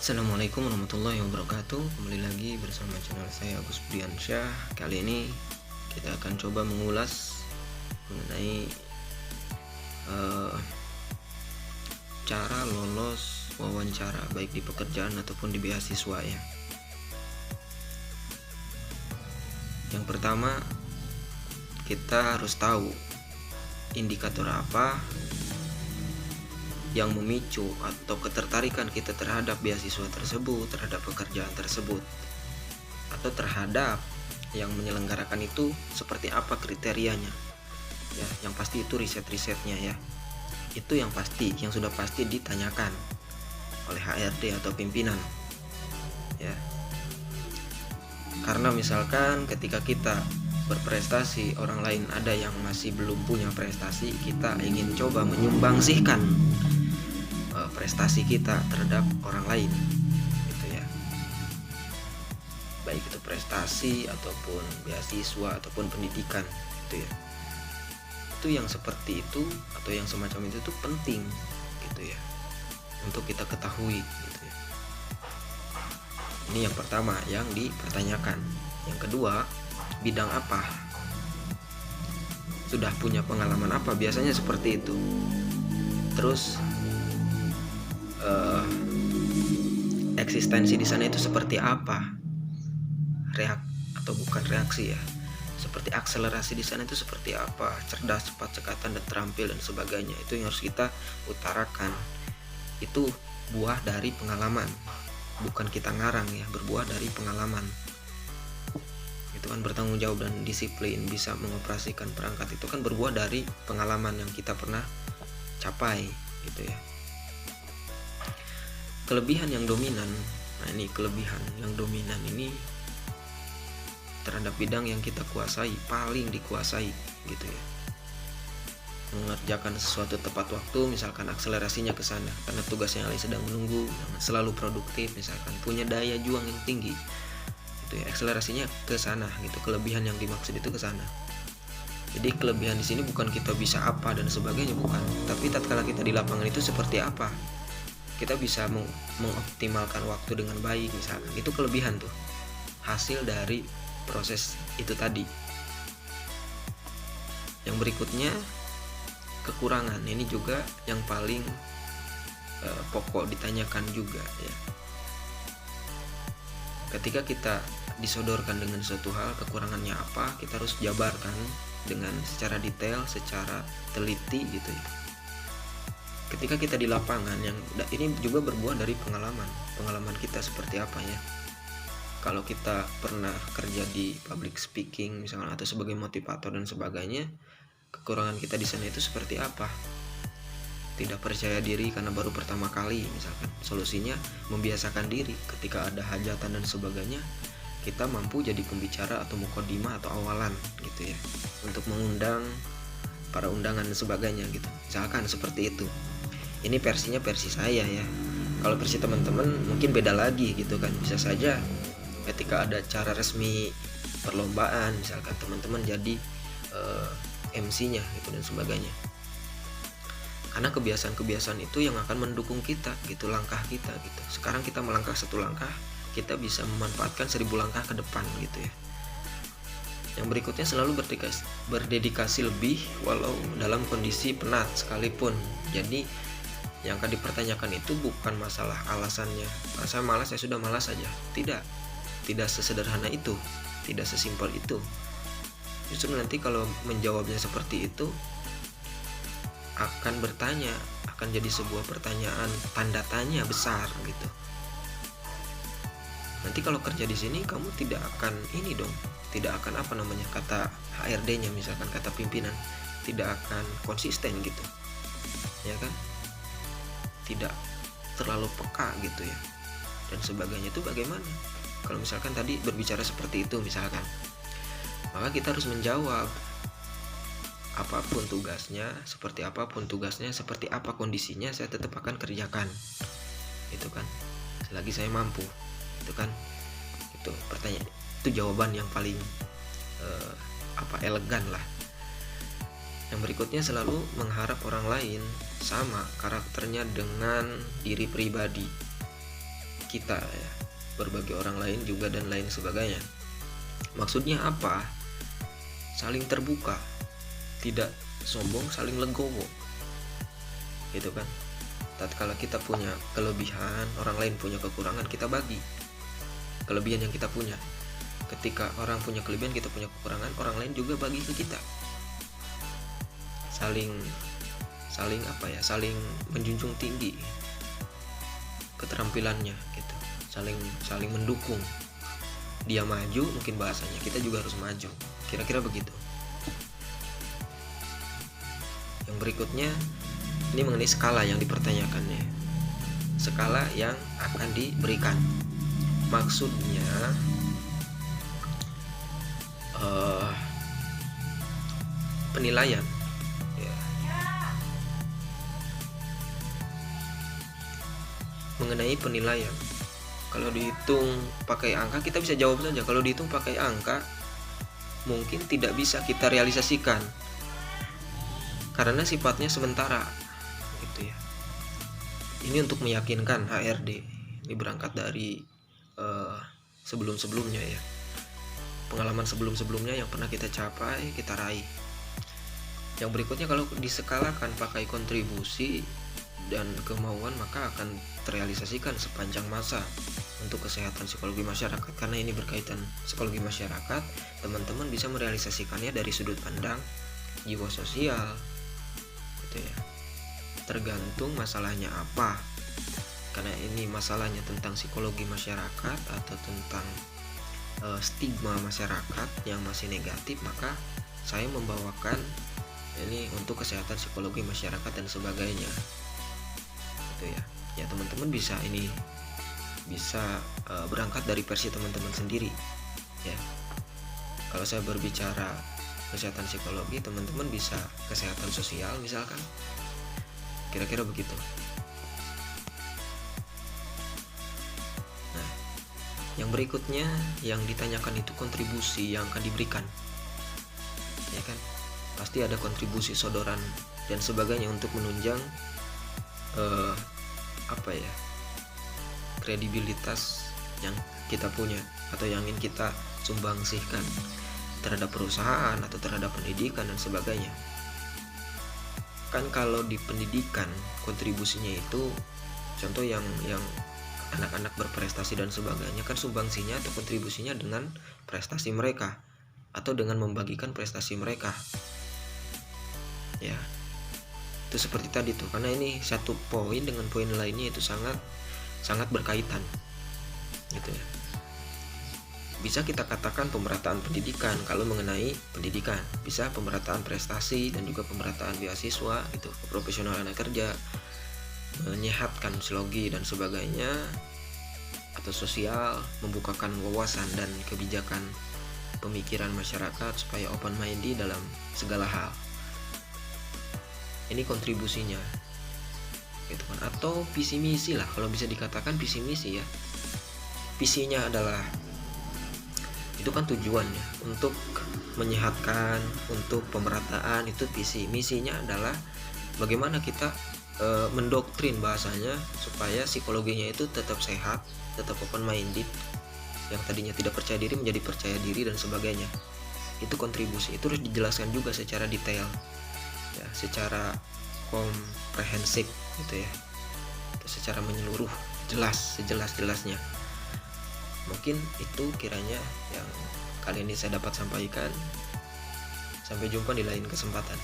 Assalamualaikum warahmatullahi wabarakatuh. Kembali lagi bersama channel saya Agus Budiansyah. Kali ini kita akan coba mengulas mengenai cara lolos wawancara baik di pekerjaan ataupun di beasiswa ya. Yang pertama, kita harus tahu indikator apa yang memicu atau ketertarikan kita terhadap beasiswa tersebut, terhadap pekerjaan tersebut, atau terhadap yang menyelenggarakan itu seperti apa kriterianya ya. Yang pasti itu risetnya ya, itu yang pasti, yang sudah pasti ditanyakan oleh HRD atau pimpinan ya. Karena misalkan ketika kita berprestasi, orang lain ada yang masih belum punya prestasi, kita ingin coba menyumbangsihkan prestasi kita terhadap orang lain gitu ya, baik itu prestasi ataupun beasiswa ataupun pendidikan gitu ya. Itu yang seperti itu atau yang semacam itu tuh penting gitu ya untuk kita ketahui gitu ya. Ini yang pertama yang dipertanyakan. Yang kedua, bidang apa, sudah punya pengalaman apa, biasanya seperti itu. Terus eksistensi di sana itu seperti apa, reaksi ya, seperti akselerasi di sana itu seperti apa, cerdas, cepat, cekatan, dan terampil dan sebagainya. Itu yang harus kita utarakan. Itu buah dari pengalaman, bukan kita ngarang ya, berbuah dari pengalaman. Itu kan bertanggung jawab dan disiplin, bisa mengoperasikan perangkat, itu kan berbuah dari pengalaman yang kita pernah capai gitu ya. Kelebihan yang dominan, nah ini kelebihan yang dominan ini terhadap bidang yang kita kuasai, paling dikuasai gitu ya. Mengerjakan sesuatu tepat waktu, misalkan akselerasinya ke sana karena tugas yang lain sedang menunggu, selalu produktif, misalkan punya daya juang yang tinggi gitu ya, akselerasinya ke sana gitu. Kelebihan yang dimaksud itu ke sana. Jadi kelebihan di sini bukan kita bisa apa dan sebagainya, bukan, tapi tatkala kita di lapangan itu seperti apa, kita bisa mengoptimalkan waktu dengan baik misalkan. Itu kelebihan tuh, hasil dari proses itu tadi. Yang berikutnya, kekurangan. Ini juga yang paling pokok ditanyakan juga ya. Ketika kita disodorkan dengan suatu hal, kekurangannya apa, kita harus jabarkan dengan secara detail, secara teliti gitu ya. Ketika kita di lapangan, yang ini juga berbuah dari pengalaman kita seperti apa ya. Kalau kita pernah kerja di public speaking misalkan, atau sebagai motivator dan sebagainya, kekurangan kita di sana itu seperti apa? Tidak percaya diri karena baru pertama kali misalkan. Solusinya membiasakan diri, ketika ada hajatan dan sebagainya, kita mampu jadi pembicara atau mukodimah atau awalan gitu ya, untuk mengundang para undangan dan sebagainya gitu. Misalkan seperti itu. Ini versinya versi saya ya. Kalau versi teman-teman mungkin beda lagi gitu kan. Bisa saja ketika ada acara resmi perlombaan misalkan, teman-teman jadi MC-nya gitu dan sebagainya. Karena kebiasaan-kebiasaan itu yang akan mendukung kita gitu, langkah kita gitu. Sekarang kita melangkah satu langkah, kita bisa memanfaatkan 1000 langkah ke depan gitu ya. Yang berikutnya, selalu berdedikasi lebih walau dalam kondisi penat sekalipun. Jadi yang akan dipertanyakan itu bukan masalah alasannya, saya malas, ya sudah malas saja. Tidak sesederhana itu, tidak sesimpel itu. Justru nanti kalau menjawabnya seperti itu akan jadi sebuah pertanyaan tanda tanya besar gitu. Nanti kalau kerja di sini kamu tidak akan kata HRD-nya misalkan, kata pimpinan, tidak akan konsisten gitu ya kan, tidak terlalu peka gitu ya dan sebagainya. Itu bagaimana kalau misalkan tadi berbicara seperti itu misalkan, maka kita harus menjawab, apapun tugasnya, seperti apapun tugasnya, seperti apa kondisinya, saya tetap akan kerjakan itu kan, selagi saya mampu itu kan. Itu pertanyaan, itu jawaban yang paling elegan lah. Yang berikutnya, selalu mengharap orang lain sama karakternya dengan diri pribadi kita ya, berbagi orang lain juga dan lain sebagainya. Maksudnya apa? Saling terbuka, tidak sombong, saling legowo, gitu kan. Tatkala kita punya kelebihan, orang lain punya kekurangan, kita bagi kelebihan yang kita punya. Ketika orang punya kelebihan, kita punya kekurangan, orang lain juga bagi ke kita. Saling menjunjung tinggi keterampilannya gitu. Saling mendukung. Dia maju, mungkin bahasanya kita juga harus maju. Kira-kira begitu. Yang berikutnya ini mengenai skala yang dipertanyakannya. Skala yang akan diberikan. Maksudnya penilaian ya. Mengenai penilaian, kalau dihitung pakai angka kita bisa jawab saja. Kalau dihitung pakai angka mungkin tidak bisa kita realisasikan karena sifatnya sementara gitu ya. Ini untuk meyakinkan HRD. Ini berangkat dari sebelum-sebelumnya ya, pengalaman sebelum-sebelumnya yang pernah kita capai, kita raih. Yang berikutnya, kalau diskalakan pakai kontribusi dan kemauan, maka akan terrealisasikan sepanjang masa untuk kesehatan psikologi masyarakat. Karena ini berkaitan psikologi masyarakat, teman-teman bisa merealisasikannya dari sudut pandang jiwa sosial gitu ya. Tergantung masalahnya apa. Karena ini masalahnya tentang psikologi masyarakat atau tentang stigma masyarakat yang masih negatif, maka saya membawakan ini untuk kesehatan psikologi masyarakat dan sebagainya gitu ya. Ya teman-teman bisa berangkat dari versi teman-teman sendiri ya. Kalau saya berbicara kesehatan psikologi, teman-teman bisa kesehatan sosial misalkan, kira-kira begitu. Nah, yang berikutnya yang ditanyakan itu kontribusi yang akan diberikan ya kan. Pasti ada kontribusi sodoran dan sebagainya untuk menunjang kredibilitas yang kita punya atau yang ingin kita sumbangsihkan terhadap perusahaan atau terhadap pendidikan dan sebagainya. Kan kalau di pendidikan kontribusinya itu contoh yang anak-anak berprestasi dan sebagainya, kan sumbangsinya atau kontribusinya dengan prestasi mereka atau dengan membagikan prestasi mereka ya. Itu seperti tadi tuh, karena ini satu poin dengan poin lainnya itu sangat berkaitan gitu ya. Bisa kita katakan pemerataan pendidikan kalau mengenai pendidikan, bisa pemerataan prestasi dan juga pemerataan beasiswa gitu, profesional anak kerja, menyehatkan psikologi dan sebagainya, atau sosial, membukakan wawasan dan kebijakan pemikiran masyarakat supaya open minded dalam segala hal. Ini kontribusinya gitu kan. Atau visi misi lah, kalau bisa dikatakan visi misi ya. Visinya adalah itu kan tujuannya untuk menyehatkan, untuk pemerataan, itu visi. Misinya adalah bagaimana kita mendoktrin bahasanya supaya psikologinya itu tetap sehat, tetap open minded, yang tadinya tidak percaya diri menjadi percaya diri dan sebagainya. Itu kontribusi. Itu harus dijelaskan juga secara detail ya, secara komprehensif gitu ya, secara menyeluruh, jelas, sejelas-jelasnya. Mungkin itu kiranya yang kali ini saya dapat sampaikan. Sampai jumpa di lain kesempatan.